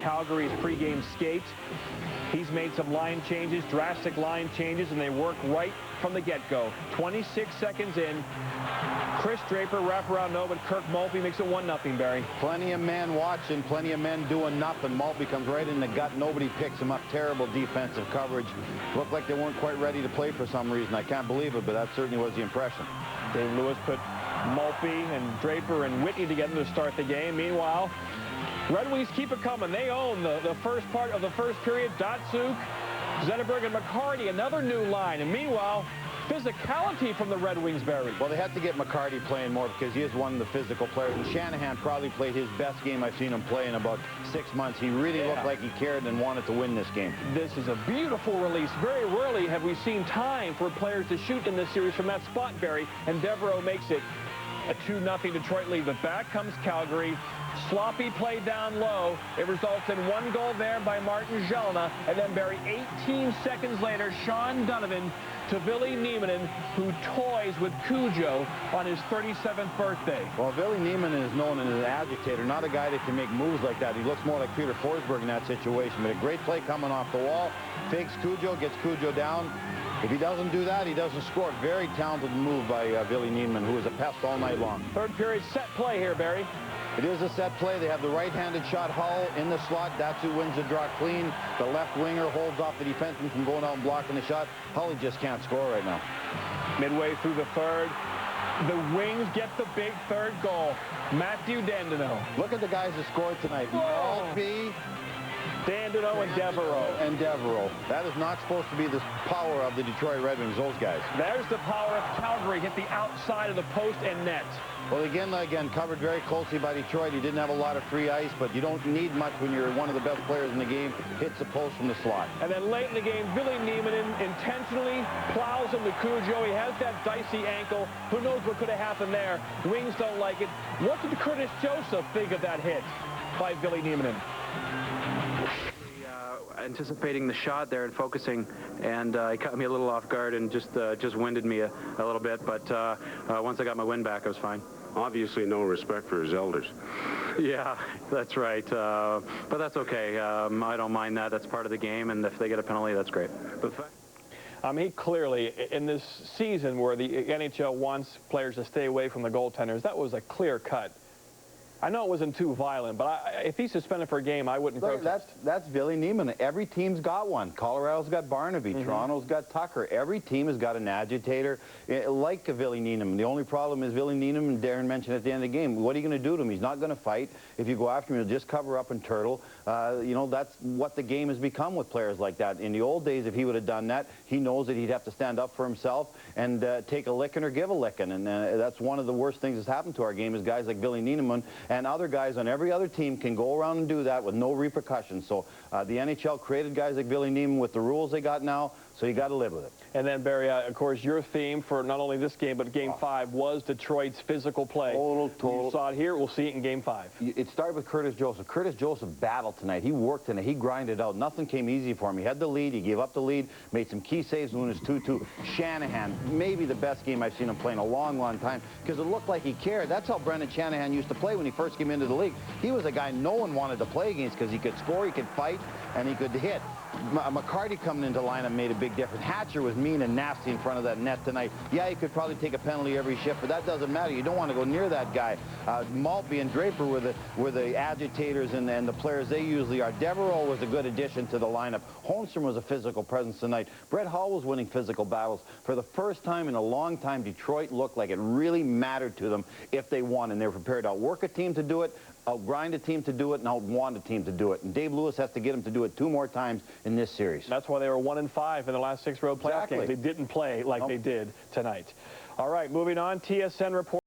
Calgary's pregame skate. He's made some line changes, drastic line changes, and they work right from the get-go. 26 seconds in. Chris Draper, wraparound no, but Kirk Maltby makes it 1-0, Barry. Plenty of men watching, plenty of men doing nothing. Maltby comes right in the gut. Nobody picks him up. Terrible defensive coverage. Looked like they weren't quite ready to play for some reason. I can't believe it, but that certainly was the impression. Dave Lewis put Maltby and Draper and Whitney together to start the game. Meanwhile, Red Wings keep it coming. They own the first part of the first period. Datsuk, Zetterberg, and McCarty, another new line. And meanwhile, physicality from the Red Wings, Barry. Well, they had to get McCarty playing more because he is one of the physical players. And Shanahan probably played his best game I've seen him play in about 6 months. He really looked like he cared and wanted to win this game. This is a beautiful release. Very rarely have we seen time for players to shoot in this series from that spot, Barry. And Devereaux makes it a 2-0 Detroit lead. But back comes Calgary. Sloppy play down low. It results in 1 goal there by Martin Jelena. And then, Barry, 18 seconds later, Sean Donovan to Ville Nieminen, who toys with Cujo on his 37th birthday. Well, Ville Nieminen is known as an agitator, not a guy that can make moves like that. He looks more like Peter Forsberg in that situation. But a great play coming off the wall. Fakes Cujo, gets Cujo down. If he doesn't do that, he doesn't score. Very talented move by Ville Nieminen, who is a pest all night long. Third period set play here, Barry. It is a set play. They have the right-handed shot, Hull, in the slot. That's who wins the draw clean. The left winger holds off the defenseman from going out and blocking the shot. Hull just can't score right now. Midway through the third, the Wings get the big third goal. Matthew Dandino. Look at the guys that scored tonight. Maltby, Dandino and Devereaux. That is not supposed to be the power of the Detroit Red Wings, those guys. There's the power of Calgary. Hit the outside of the post and net. Well, again, covered very closely by Detroit. He didn't have a lot of free ice, but you don't need much when you're one of the best players in the game. Hits the post from the slot. And then late in the game, Ville Nieminen intentionally plows him to Cujo. He has that dicey ankle. Who knows what could have happened there? Wings don't like it. What did Curtis Joseph think of that hit by Ville Nieminen? Anticipating the shot there and focusing, and he caught me a little off guard and just winded me a little bit, but once I got my wind back, I was fine. Obviously no respect for his elders. Yeah, that's right, but that's okay. I don't mind that. That's part of the game, and if they get a penalty, that's great. He clearly, in this season where the NHL wants players to stay away from the goaltenders, that was a clear cut. I know it wasn't too violent, but if he's suspended for a game, I wouldn't protest. That's Ville Nieminen. Every team's got one. Colorado's got Barnaby. Toronto's got Tucker. Every team has got an agitator like Ville Nieminen. The only problem is Ville Nieminen, Darren mentioned at the end of the game, what are you going to do to him? He's not going to fight. If you go after him, he'll just cover up and turtle. You know, that's what the game has become with players like that. In the old days, if he would have done that, he knows that he'd have to stand up for himself and take a licking or give a licking. And that's one of the worst things that's happened to our game is guys like Ville Nieminen. And other guys on every other team can go around and do that with no repercussions. So the NHL created guys like Ville Nieminen with the rules they got now, so you got to live with it. And then, Barry, of course, your theme for not only this game, but Game 5 was Detroit's physical play. Total. You saw it here. We'll see it in Game 5. It started with Curtis Joseph. Curtis Joseph battled tonight. He worked in it. He grinded out. Nothing came easy for him. He had the lead. He gave up the lead, made some key saves when it was 2-2. Shanahan, maybe the best game I've seen him play in a long, long time because it looked like he cared. That's how Brendan Shanahan used to play when he first came into the league. He was a guy no one wanted to play against because he could score, he could fight, and he could hit. McCarty coming into lineup made a big difference. Hatcher was mean and nasty in front of that net tonight. Yeah, he could probably take a penalty every shift, but that doesn't matter. You don't want to go near that guy. Maltby and Draper were the agitators and the players they usually are. Devereaux was a good addition to the lineup. Holmstrom was a physical presence tonight. Brett Hull was winning physical battles. For the first time in a long time, Detroit looked like it really mattered to them if they won, and they were prepared to outwork a team to do it, outgrind a team to do it, and outwant a team to do it. And Dave Lewis has to get him to do it 2 more times in this series. That's why they were 1-5 in the last 6 road playoff games. They didn't play like they did tonight. All right, moving on, TSN report.